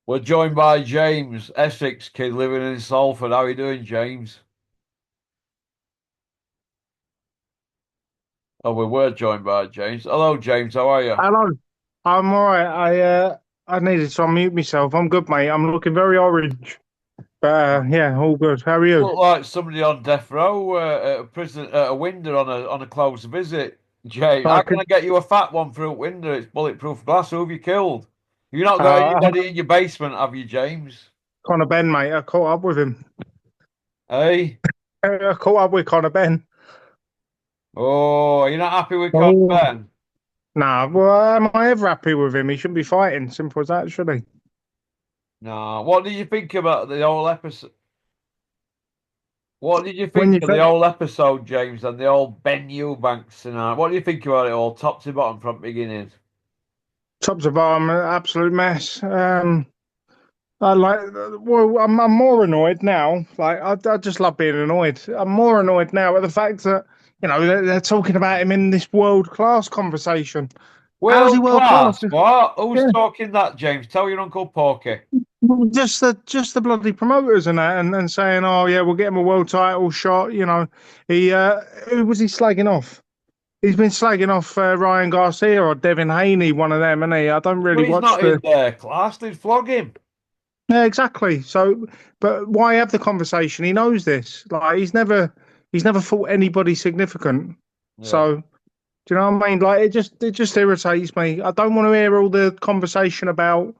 We're joined by James, Essex kid living in Salford. How are you doing, James? Oh, we were joined by James. Hello, James. How are you? Hello. I'm all right. I needed to unmute myself. I'm good, mate. I'm looking very orange. But yeah, all good. How are you? Look like somebody on death row at a prison at a window on a close visit. James, I how can could I get you a fat one through a window? It's bulletproof glass. Who have you killed? You've not got uh anybody in your basement, have you, James? Conor Benn, mate. I caught up with him. Hey? I caught up with Conor Benn. Oh, you're not happy with Conor Oh. Benn? Nah, well, am I ever happy with him? He shouldn't be fighting. Simple as that, should he? No. What did you think about the whole episode? What did you When think you of say the whole episode, James, and the old Ben Eubanks scenario? What do you think about it all, top to bottom from beginning? top to bottom, absolute mess. I like. Well, I'm more annoyed now. Like I just love being annoyed. I'm more annoyed now at the fact that they're talking about him in this world class conversation. How's he World world class? class. What? Who's Yeah, talking that, James? Tell your Uncle Porky. well, just the bloody promoters and that, and saying, oh yeah, we'll get him a world title shot. He who was he slagging off? He's been slagging off Ryan Garcia or Devin Haney, one of them, and I don't really But he's watch not in the. there, class. They'd flog him. Yeah, exactly. So, but why have the conversation? He knows this. Like he's never fought anybody significant. Yeah. So, do you know what I mean? Like it just irritates me. I don't want to hear all the conversation about,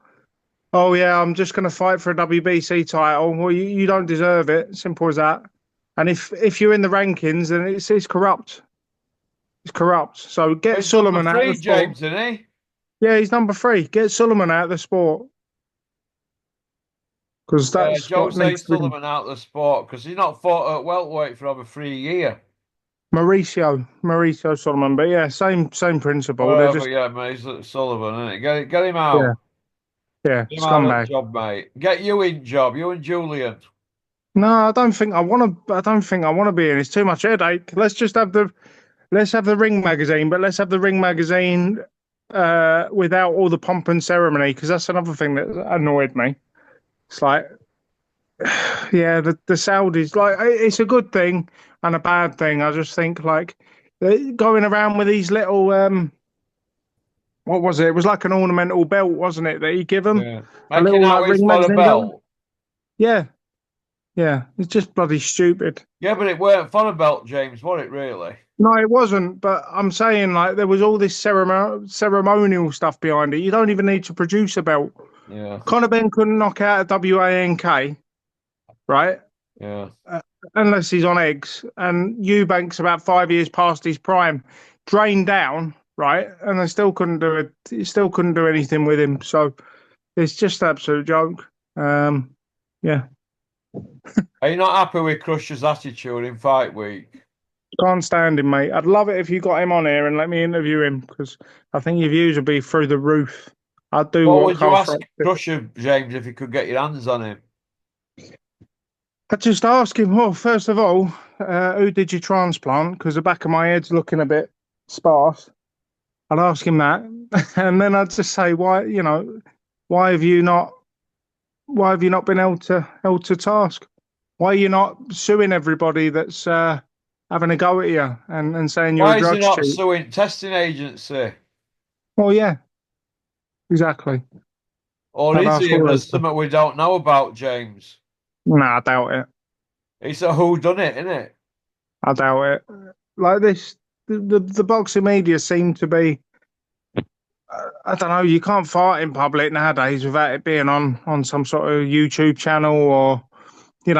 oh yeah, I'm just going to fight for a WBC title. Well, you don't deserve it. Simple as that. And if you're in the rankings, then it's corrupt. It's corrupt. So But get he's number Sullivan out of the three, sport. James, isn't he? Yeah, he's number three. Get Sullivan out of the sport because Yeah, that's what Jose needs to be. Sullivan out of the sport because he's not fought at welterweight for over 3 years. Mauricio Solomon, but yeah, same principle. They're Whatever, just yeah, mate. He's Sullivan, isn't it? Get him yeah, out. yeah, Get him out of that scumbag. job, mate. Get you in job. You and Julian. No, I don't think I want to. I don't think I want to be in. It's too much headache. Let's have the Ring magazine, but let's have the Ring magazine without all the pomp and ceremony, because that's another thing that annoyed me. It's like, yeah, the Saudis, like it's a good thing and a bad thing. I just think like going around with these little what was it? It was like an ornamental belt, wasn't it, that he give them? Yeah. A Making little out like with his Ring for a magazine belt. belt. Yeah, yeah. It's just bloody stupid. Yeah, but it weren't for a belt, James, was it really? No, it wasn't. But I'm saying like there was all this ceremonial stuff behind it. You don't even need to produce a belt. Yeah, Conor Benn couldn't knock out a WANK, right? yeah. Uh, unless he's on eggs. And Eubanks about 5 years past his prime, drained down, right? And they still couldn't do it. He still couldn't do anything with him. So it's just an absolute joke. Yeah. Are you not happy with Crusher's attitude in fight week? Can't stand him, mate. I'd love it if you got him on here and let me interview him because I think your views would be through the roof. I'd do What what would you Carl ask Froch did. Crusher, James, if you could get your hands on him? I'd just ask him, well, first of all, who did you transplant? Because the back of my head's looking a bit sparse. I'd ask him that. And then I'd just say, why have you not been held to task? Why are you not suing everybody that's having a go at you and saying you're a Why is he drugs not cheat? suing testing agency? Well, yeah, exactly. Or I'd is ask he? And all those. there's something we don't know about, James. Nah, I doubt it. It's a who done it, isn't it? I doubt it. Like this, the boxing media seem to be. I don't know. You can't fight in public nowadays without it being on some sort of YouTube channel or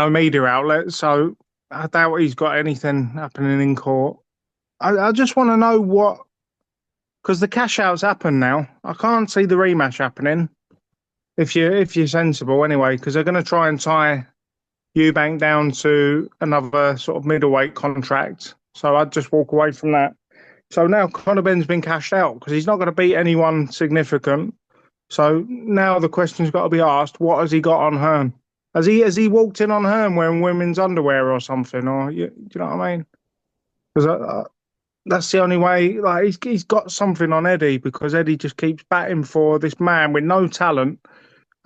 media outlet. So I doubt he's got anything happening in court. I just want to know what because the cash outs happen now. I can't see the rematch happening if you're sensible anyway, because they're going to try and tie Eubank down to another sort of middleweight contract. So I'd just walk away from that. So now Conor Benn's been cashed out because he's not going to beat anyone significant. So now the question's got to be asked: what has he got on Hearn? Has he walked in on Hearn wearing women's underwear or something? Or do you know what I mean? Because that's the only way. Like he's got something on Eddie because Eddie just keeps batting for this man with no talent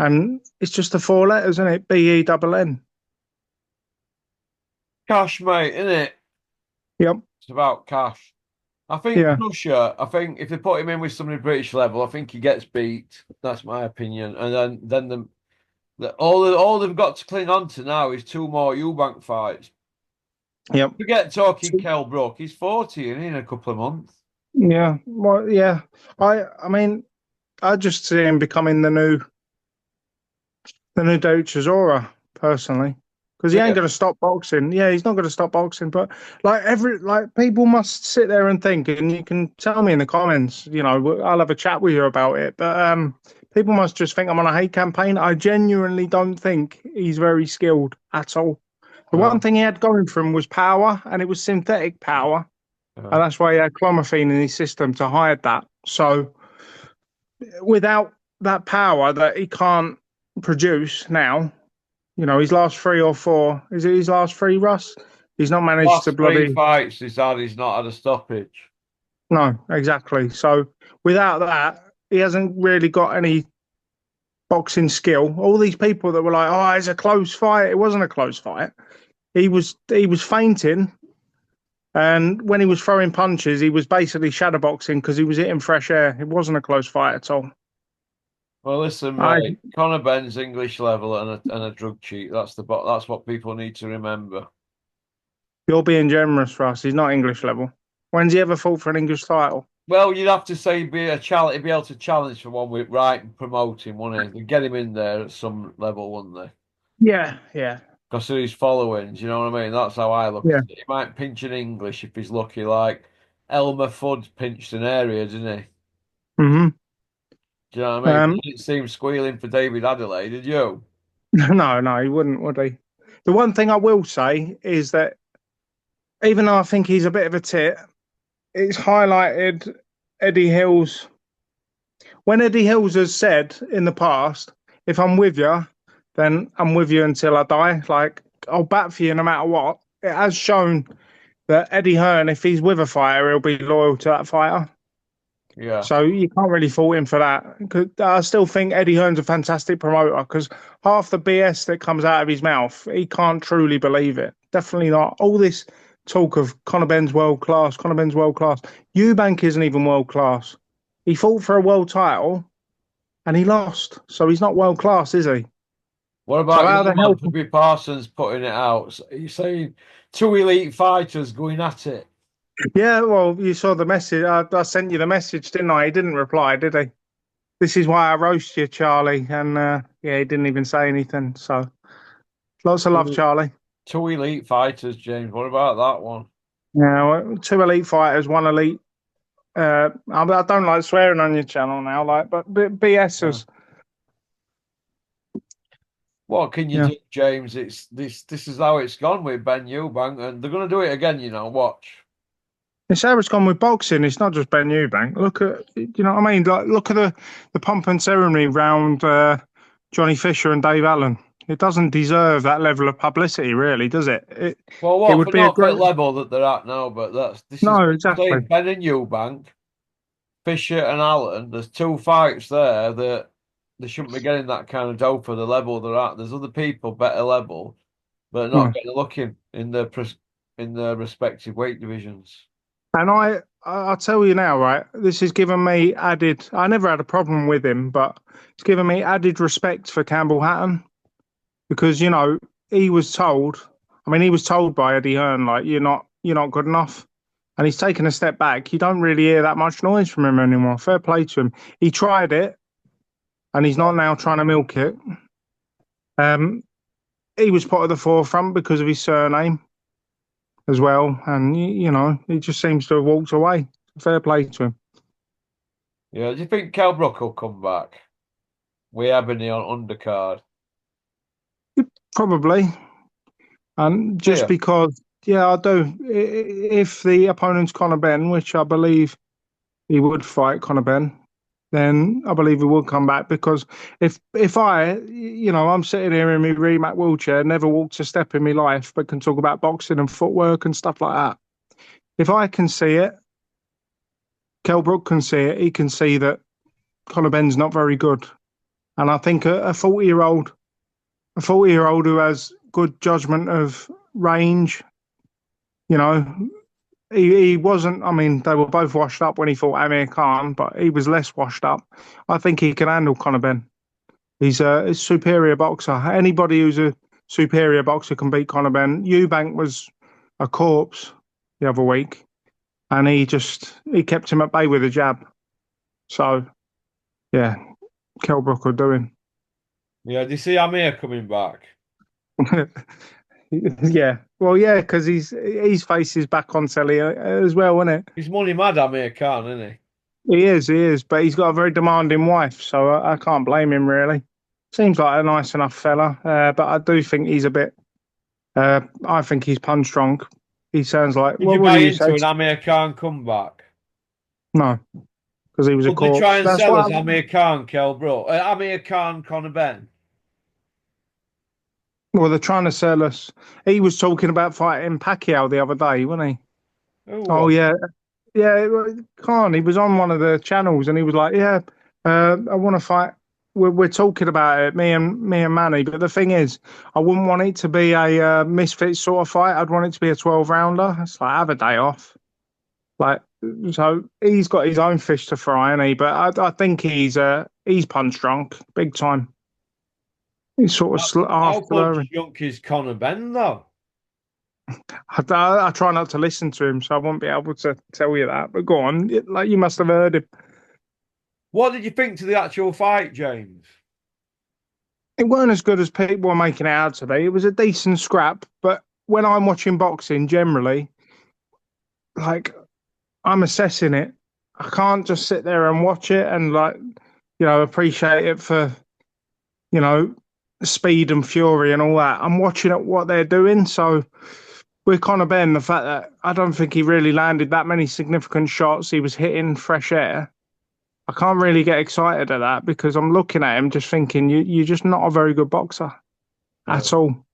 and it's just the four letters, isn't it? BENN. Cash, mate, isn't it? Yep. It's about cash. I think Yeah. Crusher, I think if they put him in with somebody British level, I think he gets beat. That's my opinion. And then all they've got to cling on to now is two more Eubank fights. Yep. Forget talking Kell Brook. He's 40 and in a couple of months. Yeah. Well, yeah. I mean, I just see him becoming the new Chisora personally, because he ain't Yeah. going to stop boxing. Yeah, he's not going to stop boxing. But like people must sit there and think, and you can tell me in the comments. I'll have a chat with you about it. But people must just think I'm on a hate campaign. I genuinely don't think he's very skilled at all. The one No. thing he had going for him was power, and it was synthetic power, and No. that's why he had clomiphene in his system to hide that. So without that power that he can't produce now, his last three or four, is it his last three, Russ? He's not managed to Last three bloody, fights he's not had a stoppage. no, exactly. So without that, he hasn't really got any boxing skill. All these people that were like, oh, it's a close fight. It wasn't a close fight. He was fainting. And when he was throwing punches, he was basically shadowboxing because he was hitting fresh air. It wasn't a close fight at all. Well, listen, I, mate. Conor Benn's English level and a drug cheat. That's what people need to remember. you're being generous, Russ. He's not English level. When's he ever fought for an English title? Well, you'd have to say be able to challenge for one with right and promote him, wouldn't he? Get him in there at some level, wouldn't they? Yeah, yeah, Because of his followings, you know what I mean? That's how I look at yeah. it. He might pinch an English if he's lucky, like Elmer Fudd pinched an area, didn't he? hmm Do you know what I mean? Um, You didn't see him squealing for David Adelaide, did you? no, he wouldn't, would he? The one thing I will say is that even though I think he's a bit of a tit, it's highlighted Eddie Hills. When Eddie Hills has said in the past, if I'm with you, then I'm with you until I die. Like, I'll bat for you no matter what. It has shown that Eddie Hearn, if he's with a fighter, he'll be loyal to that fighter. Yeah. So you can't really fault him for that. 'Cause I still think Eddie Hearn's a fantastic promoter because half the BS that comes out of his mouth, he can't truly believe it. Definitely not. All this talk of Conor Benn's world class, Conor Benn's world class. Eubank isn't even world class. He fought for a world title and he lost. So he's not world class, is he? What So about how your the hell? man, Bobby Parsons, putting it out? So you're saying two elite fighters going at it? Yeah, well, you saw the message. I sent you the message, didn't I? He didn't reply, did he? This is why I roast you, Charlie. And yeah, he didn't even say anything. So lots of love, Two, Charlie. two elite fighters, James. What about that one? Yeah, well, two elite fighters, one elite. I don't like swearing on your channel now, like, but Yeah. BS's. What can you Yeah, do, James? It's this is how it's gone with Ben Eubank, and they're gonna do it again, watch. it's how it's gone with boxing. It's not just Ben Eubank. Look at, you know what I mean? Like, look at the pomp and ceremony round Johnny Fisher and Dave Allen. It doesn't deserve that level of publicity, really, does it? Well, It what would for be a not for great. level that they're at now, but this is No, what I'm exactly. saying. Ben and Eubank, Fisher and Allen, there's two fights there that they shouldn't be getting that kind of dough for the level they're at. There's other people better level, but not Yeah. getting a look in their respective weight divisions. And I'll tell you now, right? This has given me added. I never had a problem with him, but it's given me added respect for Campbell Hatton because he was told. I mean, he was told by Eddie Hearn like you're not good enough, and he's taken a step back. You don't really hear that much noise from him anymore. Fair play to him. He tried it, and he's not now trying to milk it. Um, he was put at the forefront because of his surname as well, and he just seems to have walked away. Fair play to him. Yeah, do you think Kell Brook will come back? We Ebony on undercard. Probably. And just Yeah. because, yeah, I do. If the opponent's Conor Benn, which I believe he would fight Conor Benn, then I believe he will come back. Because if I'm sitting here in my Remac wheelchair, never walked a step in my life, but can talk about boxing and footwork and stuff like that. If I can see it, Kell Brook can see it. He can see that Conor Benn's not very good. And I think a 40-year-old who has good judgment of range, you know, he wasn't. I mean, they were both washed up when he fought Amir Khan, but he was less washed up. I think he can handle Conor Benn. He's a superior boxer. Anybody who's a superior boxer can beat Conor Benn. Eubank was a corpse the other week, and he kept him at bay with a jab. So yeah, Kell Brook will do him. Yeah, do you see Amir coming back? Yeah, well, yeah, because his face is back on telly as well, isn't it? He's money mad, Amir Khan, isn't He is, but he's got a very demanding wife, so I can't blame him really. Seems like a nice enough fella, but I do think he's a bit. I think he's punch drunk. He sounds like. he? Would What you would buy you say? into an Amir Khan comeback? No, because he was a Would they try corpse. and That's sell us what. Amir Khan, Kell Brook? Amir Khan, Conor Benn? Well, they're trying to sell us. He was talking about fighting Pacquiao the other day, wasn't he? Who Oh what? yeah, yeah. Khan. He was on one of the channels, and he was like, "Yeah, I want to fight." We're talking about it, me and Manny. But the thing is, I wouldn't want it to be a misfit sort of fight. I'd want it to be a 12 rounder. It's like have a day off. Like so, he's got his own fish to fry, and he. But I think he's punch drunk, big time. He's sort of half How punch slurring. junk is Conor Benn, though? I try not to listen to him, so I won't be able to tell you that. But go on, like you must have heard him. What did you think to the actual fight, James? It weren't as good as people were making it out to be. It was a decent scrap, but when I'm watching boxing, generally, like I'm assessing it. I can't just sit there and watch it and appreciate it for you know speed and fury and all that. I'm watching it what they're doing. So with Conor Benn, the fact that I don't think he really landed that many significant shots, he was hitting fresh air. I can't really get excited at that because I'm looking at him just thinking you're just not a very good boxer No. at all.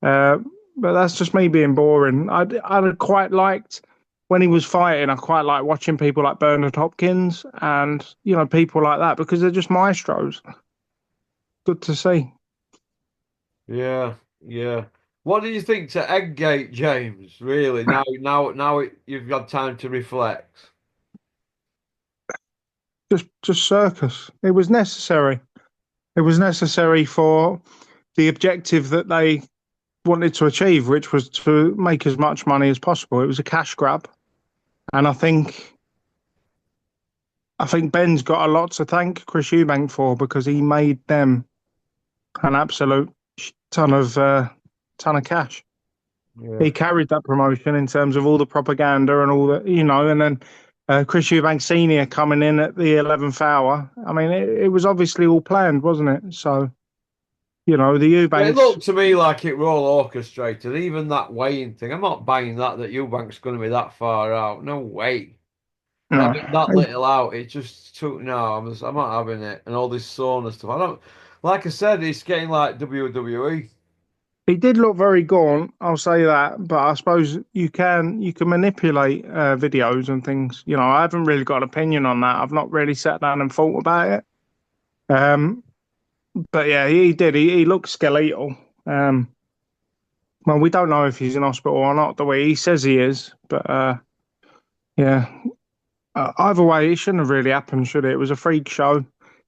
Uh, but that's just me being boring. I'd quite liked when he was fighting. I quite like watching people like Bernard Hopkins and people like that because they're just maestros. Good to see. Yeah, yeah. What did you think to Egggate, James? Really? You've got time to reflect. Just circus. It was necessary. It was necessary for the objective that they wanted to achieve, which was to make as much money as possible. It was a cash grab, and I think Ben's got a lot to thank Chris Eubank for because he made them an absolute ton of cash. Yeah. He carried that promotion in terms of all the propaganda and all that, and then Chris Eubank Senior coming in at the 11th hour. I mean, it was obviously all planned, wasn't it? So, the Yeah, it Eubanks. looked to me like it were all orchestrated. Even that weighing thing. I'm not buying that Eubank's going to be that far out. No way. No, That little out. It just took. No, I'm not having it. And all this sauna stuff. I don't. Like I said, it's getting like WWE. he did look very gaunt. I'll say that, but I suppose you can manipulate videos and things. I haven't really got an opinion on that. I've not really sat down and thought about it. Um, but yeah, he did. He looked skeletal. Well, we don't know if he's in hospital or not. The way he says he is, but yeah. Either way, it shouldn't have really happened, should it? It was a freak show.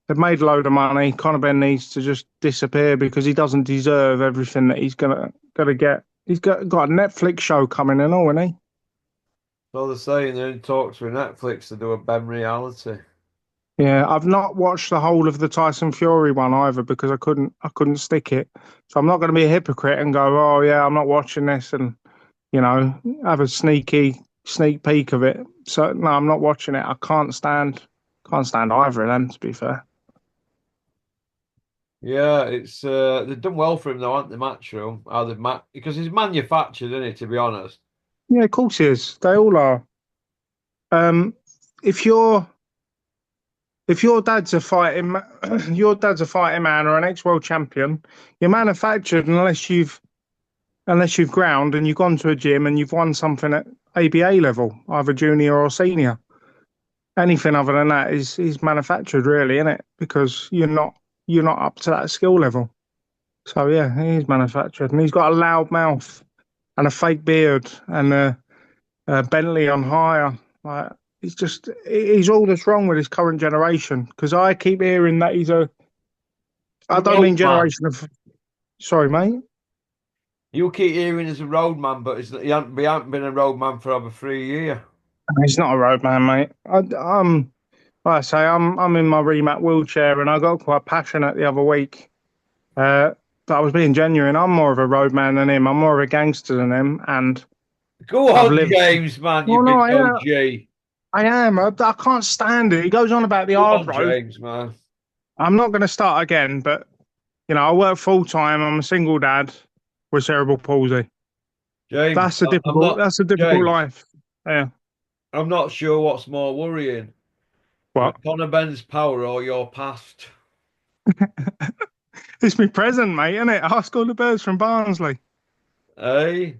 They've made a load of money. Conor Benn needs to just disappear because he doesn't deserve everything that he's gonna get. He's got a Netflix show coming in, isn't he? So they're saying they're in talks with Netflix to do a Ben reality. Yeah, I've not watched the whole of the Tyson Fury one either because I couldn't stick it. So I'm not going to be a hypocrite and go, oh yeah, I'm not watching this and have a sneak peek of it. So no, I'm not watching it. I can't stand either of them to be fair. Yeah, it's they've done well for him though, haven't they, Matchroom? How they've because he's manufactured, isn't he, to be honest? Yeah, of course he is. They all are. Um, if you're if your dad's a fighting your dad's a fighting man or an ex-world champion, you're manufactured unless you've ground and you've gone to a gym and you've won something at ABA level, either junior or senior. Anything other than that is manufactured, really, isn't it? Because you're not. you're not up to that skill level. So yeah, he's manufactured, and he's got a loud mouth and a fake beard and a Bentley on hire. Like he's all that's wrong with his current generation. Because I keep hearing that he's a. I don't Road mean man. generation of. Sorry, mate. You keep hearing he's a road man, but he hasn't been a road man for over 3 years. He's not a roadman, mate. Like I say, I'm in my remat wheelchair, and I got quite passionate the other week. Uh, but I was being genuine. I'm more of a roadman than him. I'm more of a gangster than him, and Go I've on, lived. James, man, you Well, no, big I am. OG. I am. I can't stand it. He goes on about the Go hard on, road. James, man. I'm not going to start again, but I work full time. I'm a single dad with cerebral palsy. James, I'm not That's a difficult James. life. Yeah. I'm not sure what's more worrying, What? Conor Benn's power or your past. It's me present, mate, isn't it? Ask all the birds from Barnsley. Hey,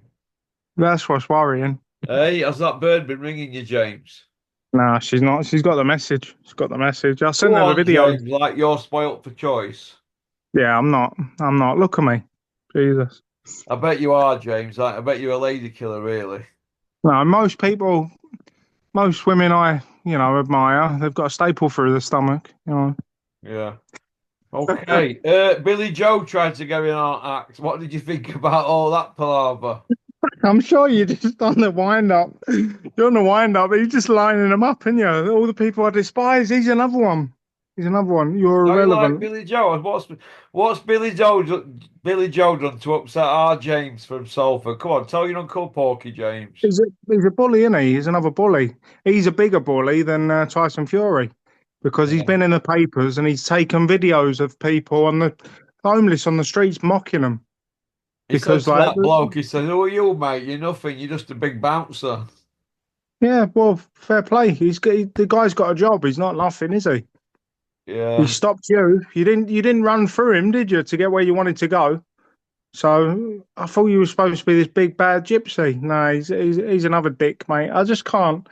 That's what's worrying. hey, has that bird been ringing you, James? No, she's not. She's got the message. She's got the message. I sent Go her the on, video. James, like you're spoilt for choice. Yeah, I'm not. I'm not. Look at me. Jesus. I bet you are, James. I bet you're a lady killer, really. No, most women I, admire, they've got a staple through the stomach. Yeah. Okay. Billy Joe tried to go in our act. What did you think about all that palaver? I'm sure you're just on the wind up. You're on the wind up. You're just lining them up, and all the people I despise. He's another one. He's another one. You're How you like irrelevant. Billy Joe? What's Billy Joe done to upset our James from Salford? Come on, tell your Uncle Porky, James. He's a bully, isn't he? He's another bully. He's a bigger bully than Tyson Fury because he's Yeah. been in the papers and he's taken videos of people on the homeless on the streets mocking them He said because, to like, that bloke, he said, "Who are you, mate? You're nothing. You're just a big bouncer." yeah, well, fair play. The guy's got a job. He's not nothing, is he? He Yeah. stopped you. You didn't run through him, did you, to get where you wanted to go? So I thought you were supposed to be this big bad gypsy. No, he's another dick, mate. I just can't.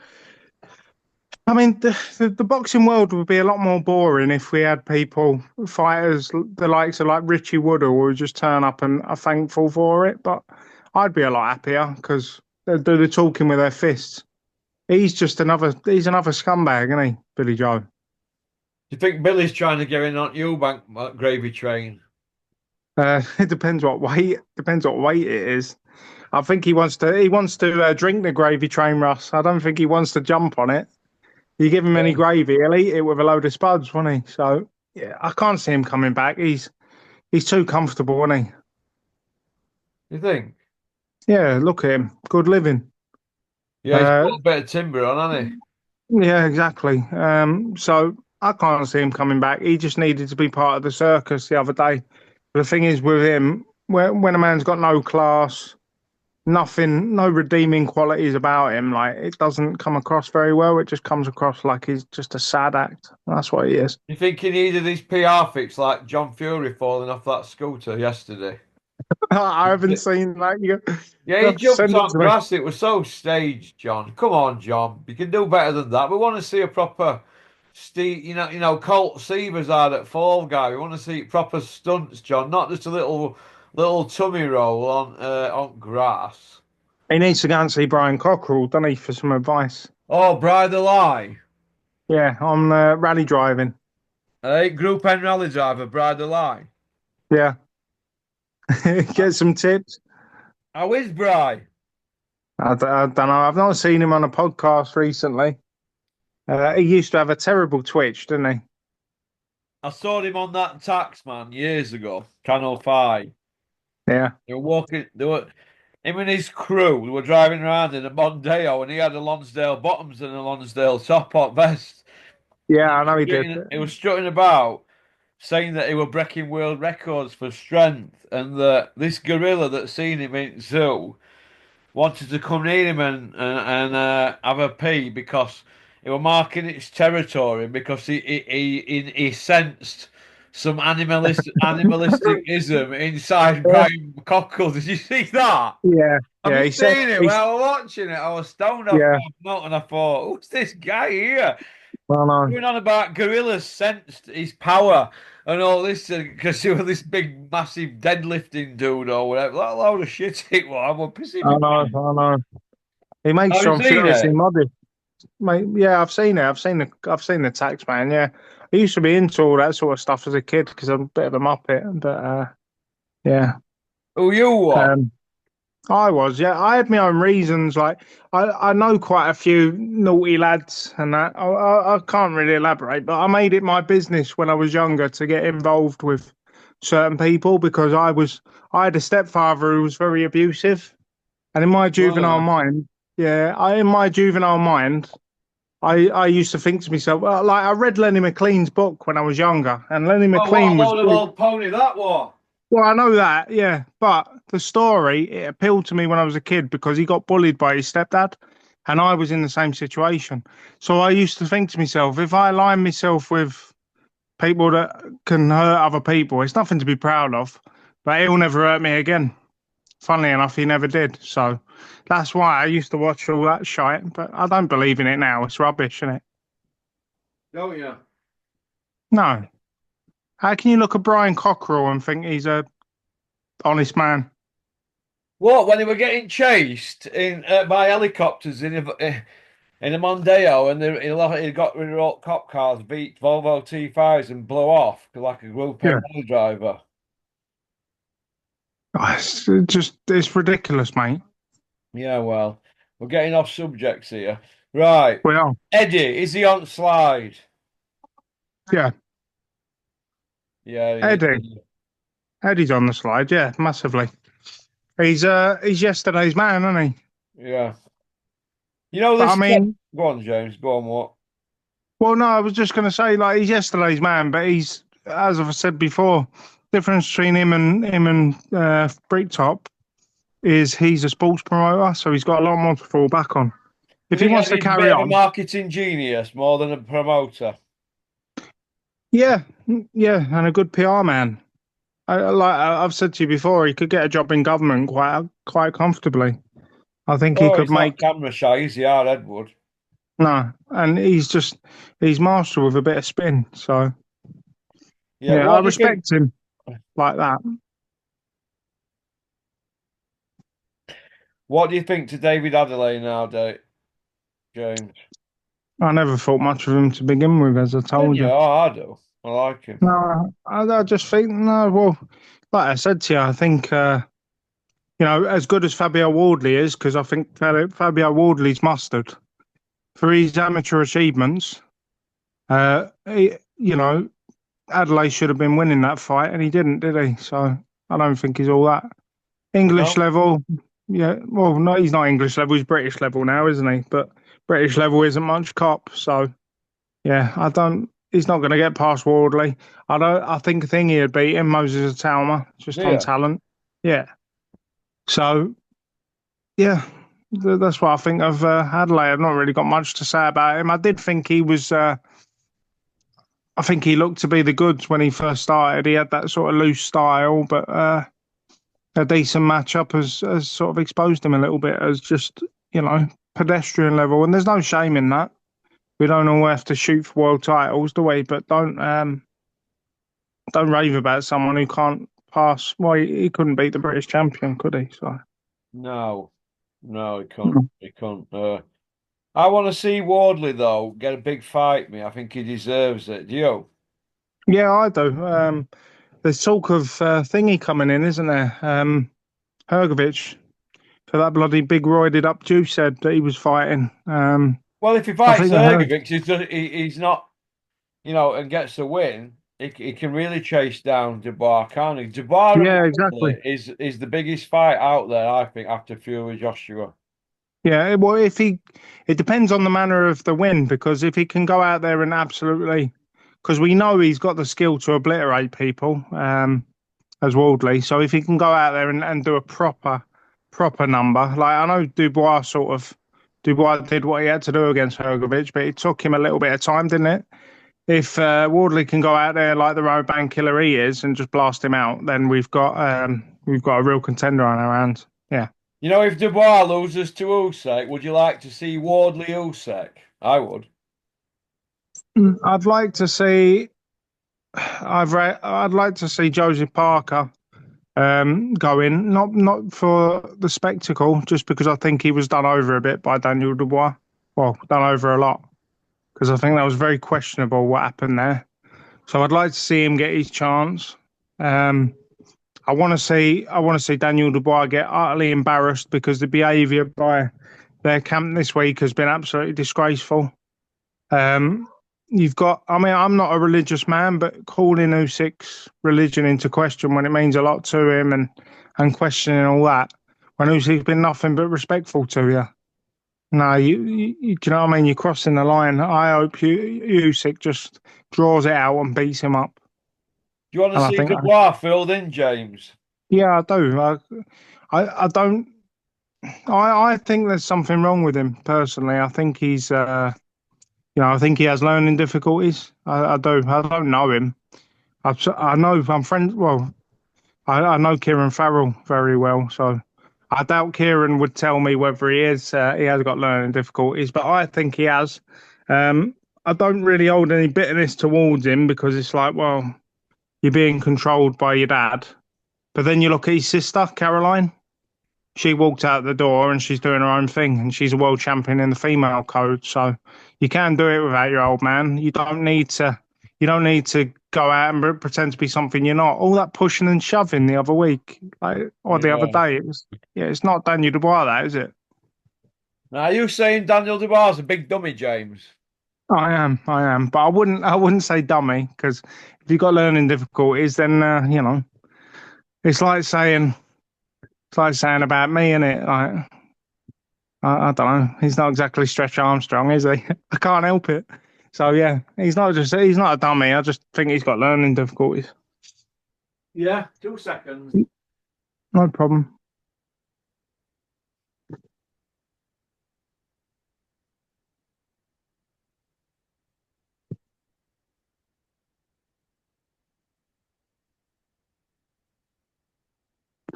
I mean, the boxing world would be a lot more boring if we had people, fighters, the likes of like Richie Woodall, who would just turn up and are thankful for it. But I'd be a lot happier because they do the talking with their fists. He's another scumbag, isn't he, Billy Joe? Do you think Billy's trying to get in on Eubank gravy train? It depends what weight it is. I think he wants to drink the gravy train, Russ. I don't think he wants to jump on it. You give him any Yeah. gravy, he'll eat it with a load of spuds, won't he? So yeah, I can't see him coming back. He's too comfortable, isn't he? You think? Yeah, look at him. Good living. Yeah, he's Uh, put a bit of timber on, hasn't he? yeah, exactly. So I can't see him coming back. He just needed to be part of the circus the other day. But the thing is with him, when a man's got no class, nothing, no redeeming qualities about him, like it doesn't come across very well. It just comes across like he's just a sad act. That's what he is. You think he needed his PR fix like John Fury falling off that scooter yesterday? I haven't seen that. Yeah, You he have to jumped send it on to me. grass. It was so staged, John. Come on, John. You can do better than that. We want to see a proper Steve, Colt Seavers out at Fall Guy. We want to see proper stunts, John, not just a little tummy roll on grass. He needs to go and see Brian Cockrell, doesn't he, for some advice? Oh, Bride Lie. Yeah, on rally driving. Hey, Group N rally driver, Bride Lie. Yeah, get some tips. How is Bry? I don't know. I've not seen him on a podcast recently. He used to have a terrible twitch, didn't he? I saw him on that tax man years ago, Channel 5. Yeah. They were walking, him and his crew were driving around in a Mondeo and he had a Lonsdale bottoms and a Lonsdale top hot vest. Yeah, And I know he did. he was strutting about saying that he were breaking world records for strength and that this gorilla that seen him in zoo wanted to come near him and have a pee because it were marking its territory because he sensed some animalistic ism inside Yeah, Brian Cockle. Did you see that? yeah, Have yeah. you He said seen it? When he's I was watching it, I was stoned off yeah. my nut and I thought, who's this guy here? I know. Going on about gorillas sensed his power and all this because he was this big, massive deadlifting dude or whatever. That load of shit it was. I'm pissing I me know. pants. I know. He makes Have you John seen furiously it? modest, mate. Yeah, I've seen it. I've seen the tax man. Yeah, I used to be into all that sort of stuff as a kid because I'm a bit of a muppet. But yeah, Who you what? um, I was. Yeah, I had my own reasons. Like I know quite a few naughty lads, and that I can't really elaborate. But I made it my business when I was younger to get involved with certain people because I had a stepfather who was very abusive. And in my juvenile Oh, mind, yeah, in my juvenile mind, I used to think to myself, well, like I read Lenny McLean's book when I was younger, and Lenny oh, what a McLean was load of big. old pony that was. Well, I know that, yeah, but the story it appealed to me when I was a kid because he got bullied by his stepdad, and I was in the same situation. So I used to think to myself, if I align myself with people that can hurt other people, it's nothing to be proud of, but he'll never hurt me again. Funnily enough, he never did. So that's why I used to watch all that shite. But I don't believe in it now. It's rubbish, isn't it? Don't you? No. How can you look at Brian Cockerell and think he's a honest man? What, when they were getting chased in by helicopters in a Mondeo and he got rid of all cop cars, beat Volvo T5s and blew off like a group Yeah. A driver. Oh, it's ridiculous, mate. Yeah, well, we're getting off subjects here. Right. Well, Eddie, is he on slide? yeah. Yeah, he Eddie. is. Eddie's on the slide, yeah, massively. He's yesterday's man, isn't he? Yeah. You know But I this. mean, Go on, James. Go on, what? well, no, I was just gonna say, like, he's yesterday's man, but he's, as I've said before, difference between him and Bricktop is he's a sports promoter, so he's got a lot more to fall back on. You If he think wants to Eddie's a carry bit of a on, marketing genius more than a promoter? yeah, yeah, and a good PR man. I've said to you before, he could get a job in government quite comfortably. I think he Oh, could he's not make camera shy, is he, hard Edward? no, and he's master with a bit of spin. So Yeah. yeah, I What do you think? respect him like that. What do you think to David Adelaide now, James? I never thought much of him to begin with, as I Don't told you? you. Oh, I do. I like him. No, I just think no. Well, like I said to you, I think as good as Fabio Wardley is, because I think Fabio Wardley's mustard for his amateur achievements. Adelaide should have been winning that fight, and he didn't, did he? So I don't think he's all that English No. level. Yeah, well, no, he's not English level. He's British level now, isn't he? But British level isn't much cop. So yeah, I don't. He's not going to get past Wardley. I don't. I think Thingy would beat him, Moses Atalma, just on Yeah. talent. Yeah. So yeah, that's what I think of Adelaide. I've not really got much to say about him. I did think he was. I think he looked to be the goods when he first started. He had that sort of loose style, but a decent matchup has sort of exposed him a little bit as just pedestrian level. And there's no shame in that. We don't all have to shoot for world titles, do we? But don't rave about someone who can't pass. Well, he couldn't beat the British champion, could he? So. No. No, he can't. He can't. I want to see Wardley though get a big fight. Me, I think he deserves it. Do you? Yeah, I do. There's talk of thingy coming in, isn't there? Hergovich for that bloody big roided up Jew said that he was fighting. Well, if he I fights think I heard. Ergovic, he's not, and gets a win. He can really chase down Dubois, can't he? Dubois and Yeah, exactly. Wardley is the biggest fight out there, I think, after Fury Joshua. Yeah, well, it depends on the manner of the win because if he can go out there and absolutely, because we know he's got the skill to obliterate people, as Wardley. So if he can go out there and do a proper number, like I know Dubois did what he had to do against Hergovich, but it took him a little bit of time, didn't it? If Wardley can go out there like the road band killer he is and just blast him out, then we've got a real contender on our hands. Yeah. If Dubois loses to Usyk, would you like to see Wardley Usyk? I would. I'd like to see. I'd like to see Joseph Parker go in, not for the spectacle, just because I think he was done over a bit by Daniel Dubois. Well, done over a lot because I think that was very questionable what happened there. So I'd like to see him get his chance. Um, I want to see Daniel Dubois get utterly embarrassed because the behaviour by their camp this week has been absolutely disgraceful. Um, you've got, I mean, I'm not a religious man, but calling Usyk's religion into question when it means a lot to him and questioning all that when Usyk's been nothing but respectful to you. No, you know what I mean? You're crossing the line. I hope Usyk just draws it out and beats him up. Do you want to And I see think, Dubois filled in, James? yeah, I do. I don't. I think there's something wrong with him personally. I think he's, I think he has learning difficulties. I do. I don't know him. I know I'm friends. Well, I know Kieran Farrell very well, so I doubt Kieran would tell me whether he has got learning difficulties, but I think he has. Um, I don't really hold any bitterness towards him because it's like, well, you're being controlled by your dad. But then you look at his sister, Caroline. She walked out the door and she's doing her own thing, and she's a world champion in the female code. So you can do it without your old man. You don't need to. You don't need to go out and pretend to be something you're not. All that pushing and shoving the other week, or the other Yeah. day, it was. Yeah, it's not Daniel Dubois, that is it? Now, are you saying Daniel Dubois is a big dummy, James? I am, but I wouldn't say dummy because if you've got learning difficulties, then it's like saying, it's like saying about me, isn't it? Like I don't know. He's not exactly Stretch Armstrong, is he? I can't help it. So yeah, he's not a dummy. I just think he's got learning difficulties. Yeah, 2 seconds. No problem.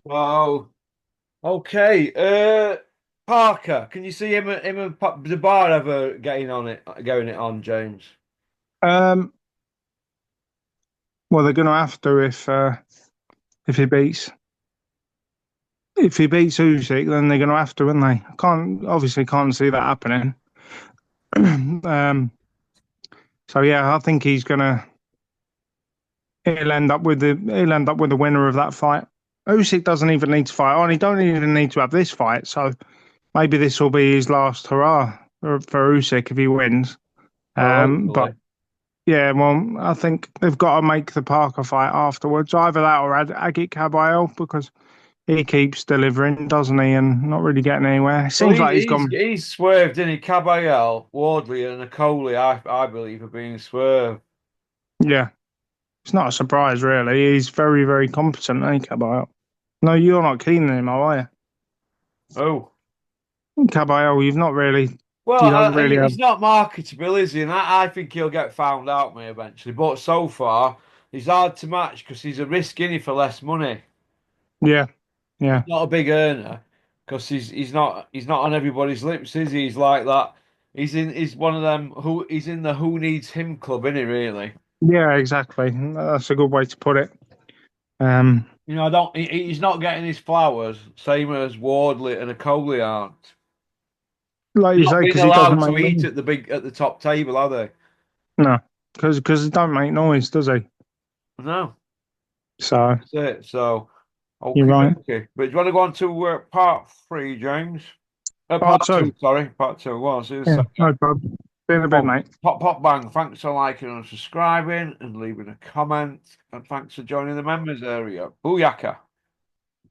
Wow. Okay. Parker, can you see him and the bar ever getting on it, going it on, James? Um, well, they're going to have to if he beats Usyk, then they're going to have to, aren't they? I can't see that happening. um, so yeah, I think he'll end up with the winner of that fight. Usyk doesn't even need to fight on. He don't even need to have this fight. So maybe this will be his last hurrah for Usyk if he wins. Well, But hopefully. yeah, well, I think they've got to make the Parker fight afterwards. Either that or Agit Kabayel because he keeps delivering, doesn't he, and not really getting anywhere. It Well, seems like he's gone. he's swerved, in he? Caballel, Wardley, and Nicoli, I believe, are being swerved. Yeah, it's not a surprise really. He's very, very competent, ain't he, Kabayel? No, you're not keen on him, are Oh. you? Kabayel, Well, you don't really have. he's not marketable, is he? And I think he'll get found out, me eventually. But so far, he's hard to match because he's a risk, innit, for less money. Yeah, He's yeah. not a big earner because he's not on everybody's lips, is he? He's like that. He's one of them who he's in the who needs him club, isn't he? Really? Yeah, exactly. That's a good way to put it. Um, You know, I don't. He's not getting his flowers, same as Wardley and Coley aren't. like you Not say, being because he doesn't allowed make to eat noise. at the top table, are they? No, because he don't make noise, does he? No, So that's it. So, you're okay, right. okay. But do you want to go on to part three, James? Part Part two. two, sorry, part two. Go on, see you in a Yeah, second. no problem. Been a bit, Oh, mate. pop bang! Thanks for liking and subscribing and leaving a comment, and thanks for joining the members area. Booyaka!